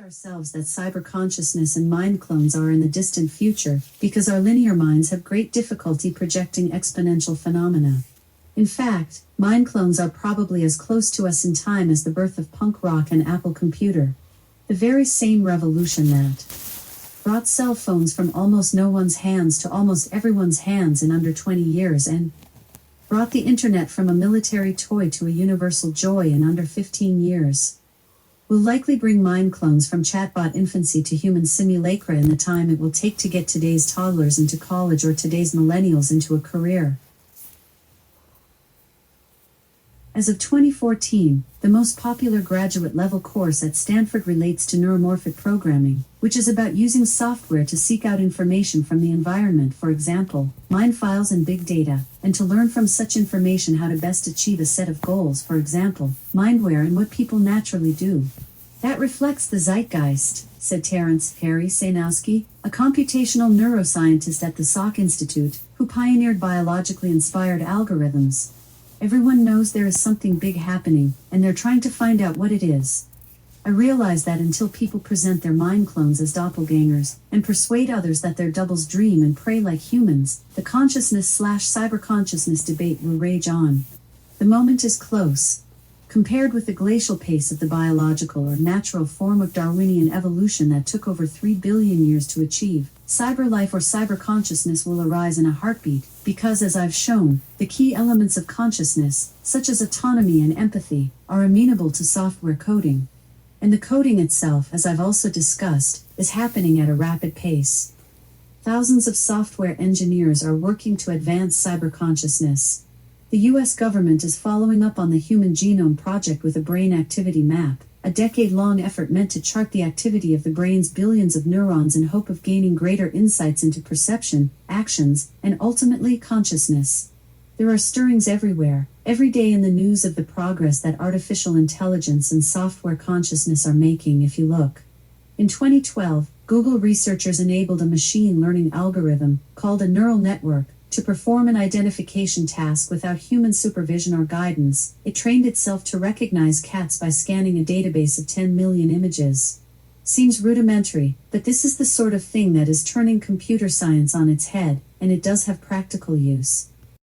ourselves that cyber consciousness and mind clones are in the distant future because our linear minds have great difficulty projecting exponential phenomena. In fact, mind clones are probably as close to us in time as the birth of punk rock and Apple Computer. The very same revolution that brought cell phones from almost no one's hands to almost everyone's hands in under 20 years and brought the internet from a military toy to a universal joy in under 15 years. Will likely bring mind clones from chatbot infancy to human simulacra in the time it will take to get today's toddlers into college or today's millennials into a career. As of 2014, the most popular graduate-level course at Stanford relates to neuromorphic programming, which is about using software to seek out information from the environment, for example, mind files and big data, and to learn from such information how to best achieve a set of goals, for example, mindware and what people naturally do. That reflects the zeitgeist, said Terence Harry Sainowski, a computational neuroscientist at the Salk Institute, who pioneered biologically inspired algorithms. Everyone knows there is something big happening, and they're trying to find out what it is. I realize that until people present their mind clones as doppelgangers, and persuade others that their doubles dream and pray like humans, the consciousness/cyber-consciousness debate will rage on. The moment is close. Compared with the glacial pace of the biological or natural form of Darwinian evolution that took over 3 billion years to achieve, cyber life or cyber consciousness will arise in a heartbeat, because as I've shown, the key elements of consciousness, such as autonomy and empathy, are amenable to software coding. And the coding itself, as I've also discussed, is happening at a rapid pace. Thousands of software engineers are working to advance cyber consciousness. The US government is following up on the Human Genome Project with a brain activity map, a decade-long effort meant to chart the activity of the brain's billions of neurons in hope of gaining greater insights into perception, actions, and ultimately consciousness. There are stirrings everywhere, every day in the news of the progress that artificial intelligence and software consciousness are making if you look. In 2012, Google researchers enabled a machine learning algorithm, called a neural network, to perform an identification task without human supervision or guidance. It trained itself to recognize cats by scanning a database of 10 million images. Seems rudimentary, but this is the sort of thing that is turning computer science on its head, and it does have practical use.